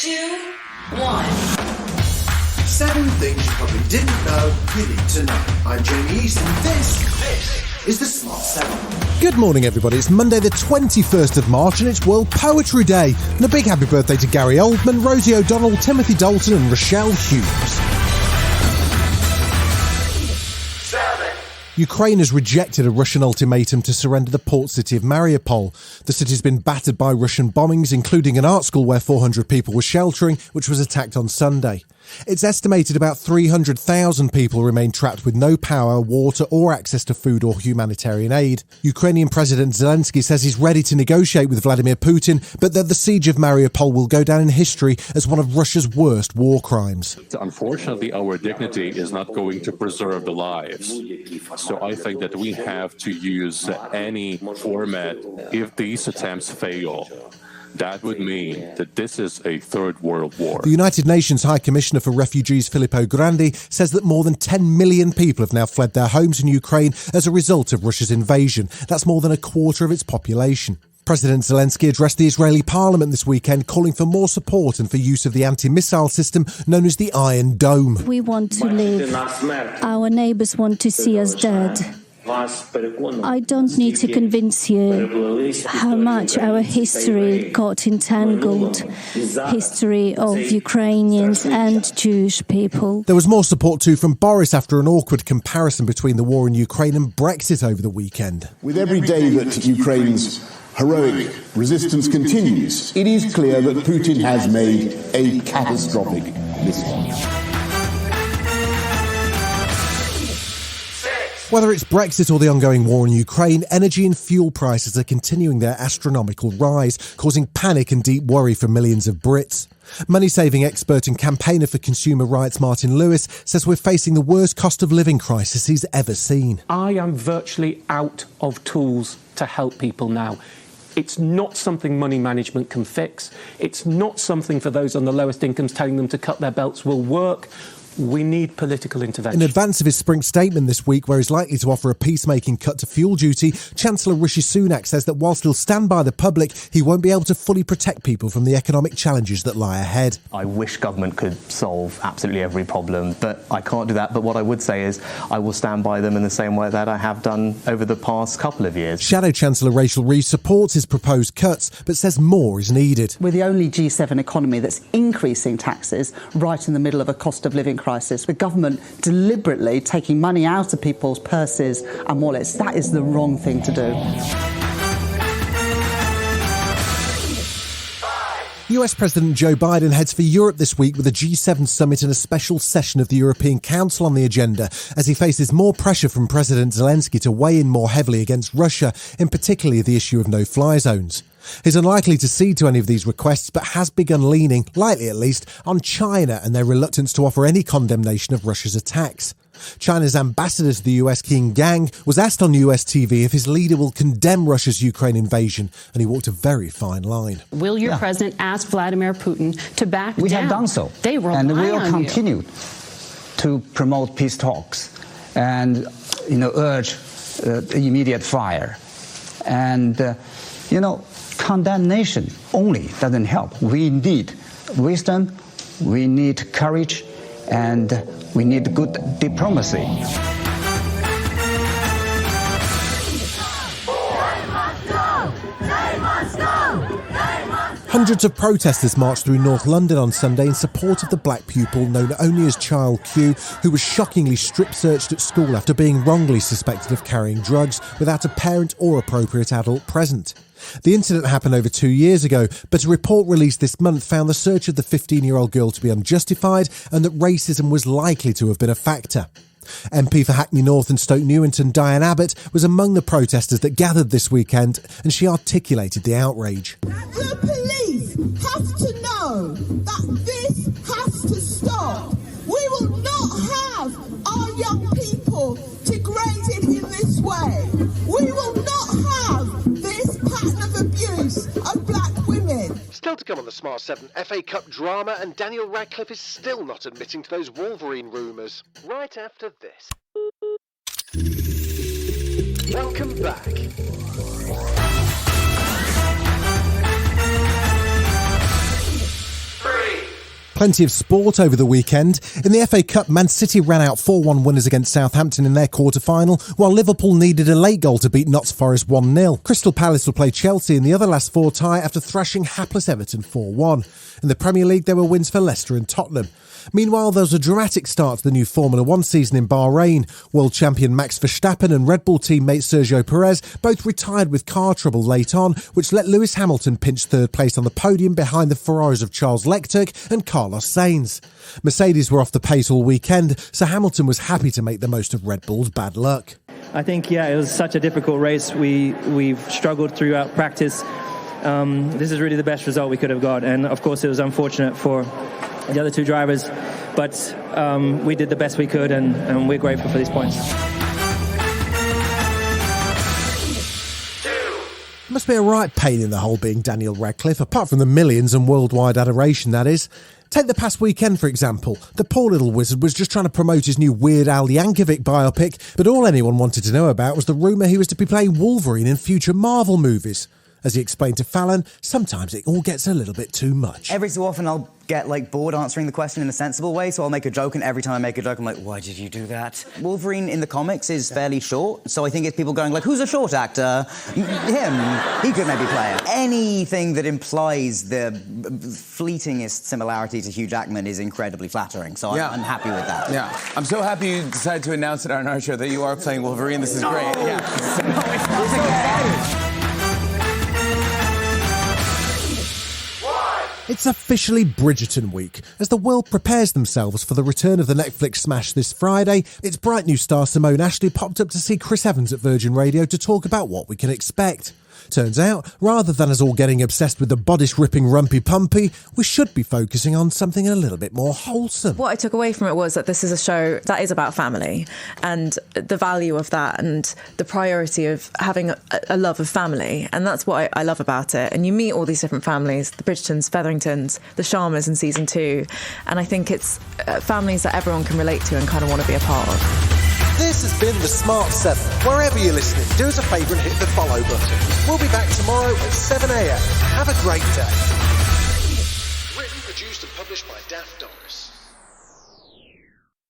2, 1. 7 things you probably didn't know you need to know. I'm Jamie East, and this is the Smart 7. Good morning, everybody. It's Monday the 21st of March and it's World Poetry Day. And a big happy birthday to Gary Oldman, Rosie O'Donnell, Timothy Dalton and Rochelle Hughes. Ukraine has rejected a Russian ultimatum to surrender the port city of Mariupol. The city's been battered by Russian bombings, including an art school where 400 people were sheltering, which was attacked on Sunday. It's estimated about 300,000 people remain trapped with no power, water or access to food or humanitarian aid. Ukrainian President Zelensky says he's ready to negotiate with Vladimir Putin, but that the siege of Mariupol will go down in history as one of Russia's worst war crimes. Unfortunately, our dignity is not going to preserve the lives. So I think that we have to use any format if these attempts fail. That would mean that this is a third world war. The United Nations High Commissioner for Refugees, Filippo Grandi, says that more than 10 million people have now fled their homes in Ukraine as a result of Russia's invasion. That's more than a quarter of its population. President Zelensky addressed the Israeli parliament this weekend, calling for more support and for use of the anti-missile system known as the Iron Dome. We want to live. Our neighbours want to see us dead. I don't need to convince you how much our history got entangled, history of Ukrainians and Jewish people. There was more support too from Boris after an awkward comparison between the war in Ukraine and Brexit over the weekend. With every day that Ukraine's heroic resistance continues, it is clear that Putin has made a catastrophic mistake. Whether it's Brexit or the ongoing war in Ukraine, energy and fuel prices are continuing their astronomical rise, causing panic and deep worry for millions of Brits. Money-saving expert and campaigner for consumer rights Martin Lewis says we're facing the worst cost of living crisis he's ever seen. I am virtually out of tools to help people now. It's not something money management can fix. It's not something for those on the lowest incomes telling them to cut their belts will work. We need political intervention. In advance of his spring statement this week, where he's likely to offer a peacemaking cut to fuel duty, Chancellor Rishi Sunak says that whilst he'll stand by the public, he won't be able to fully protect people from the economic challenges that lie ahead. I wish government could solve absolutely every problem, but I can't do that. But what I would say is I will stand by them in the same way that I have done over the past couple of years. Shadow Chancellor Rachel Reeves supports his proposed cuts, but says more is needed. We're the only G7 economy that's increasing taxes right in the middle of a cost of living crisis. The government deliberately taking money out of people's purses and wallets. That is the wrong thing to do. US President Joe Biden heads for Europe this week with a G7 summit and a special session of the European Council on the agenda as he faces more pressure from President Zelensky to weigh in more heavily against Russia, in particular the issue of no-fly zones. He's unlikely to cede to any of these requests, but has begun leaning, lightly at least, on China and their reluctance to offer any condemnation of Russia's attacks. China's ambassador to the US, Qin Gang, was asked on US TV if his leader will condemn Russia's Ukraine invasion, and he walked a very fine line. Will your president ask Vladimir Putin to back down? We have done so. They rely and we will on continue to promote peace talks and, urge immediate fire. And, condemnation only doesn't help. We need wisdom, we need courage, and we need good diplomacy. Hundreds of protesters marched through North London on Sunday in support of the black pupil known only as Child Q, who was shockingly strip-searched at school after being wrongly suspected of carrying drugs without a parent or appropriate adult present. The incident happened over 2 years ago, but a report released this month found the search of the 15-year-old girl to be unjustified and that racism was likely to have been a factor. MP for Hackney North and Stoke Newington, Diane Abbott, was among the protesters that gathered this weekend, and she articulated the outrage. The police have to know that this has to stop. We will not have our young people degraded in this way. We will not have this pattern of abuse of black women. Still to come on the Smart 7, FA Cup drama, and Daniel Radcliffe is still not admitting to those Wolverine rumours. Right after this. Welcome back. 3, Plenty of sport over the weekend. In the FA Cup, Man City ran out 4-1 winners against Southampton in their quarter-final, while Liverpool needed a late goal to beat Notts Forest 1-0. Crystal Palace will play Chelsea in the other last four tie after thrashing hapless Everton 4-1. In the Premier League, there were wins for Leicester and Tottenham. Meanwhile, there was a dramatic start to the new Formula One season in Bahrain. World champion Max Verstappen and Red Bull teammate Sergio Perez both retired with car trouble late on, which let Lewis Hamilton pinch third place on the podium behind the Ferraris of Charles Leclerc and Carlos Sainz. Mercedes were off the pace all weekend, so Hamilton was happy to make the most of Red Bull's bad luck. I think, it was such a difficult race. We've struggled throughout practice. This is really the best result we could have got, and of course it was unfortunate for the other two drivers, but we did the best we could, and we're grateful for these points. It must be a right pain in the hole being Daniel Radcliffe, apart from the millions and worldwide adoration, that is. Take the past weekend, for example. The poor little wizard was just trying to promote his new Weird Al Yankovic biopic, but all anyone wanted to know about was the rumour he was to be playing Wolverine in future Marvel movies. As he explained to Fallon, sometimes it all gets a little bit too much. Every so often I'll get bored answering the question in a sensible way, so I'll make a joke, and every time I make a joke I'm like, why did you do that? Wolverine in the comics is fairly short, so I think it's people going who's a short actor? Him. He could maybe play it. Anything that implies the fleetingest similarity to Hugh Jackman is incredibly flattering, so I'm happy with that. Yeah. I'm so happy you decided to announce it on our show that you are playing Wolverine. This is great. Yeah. I'm so excited. It's officially Bridgerton week. As the world prepares themselves for the return of the Netflix smash this Friday, its bright new star Simone Ashley popped up to see Chris Evans at Virgin Radio to talk about what we can expect. Turns out, rather than us all getting obsessed with the bodice-ripping rumpy-pumpy, we should be focusing on something a little bit more wholesome. What I took away from it was that this is a show that is about family, and the value of that, and the priority of having a love of family, and that's what I love about it. And you meet all these different families, the Bridgertons, Featheringtons, the Sharmas in season 2, and I think it's families that everyone can relate to and kind of want to be a part of. This has been The Smart 7. Wherever you're listening, do us a favour and hit the follow button. We'll be back tomorrow at 7 a.m. Have a great day. Written, produced and published by Daft Doris.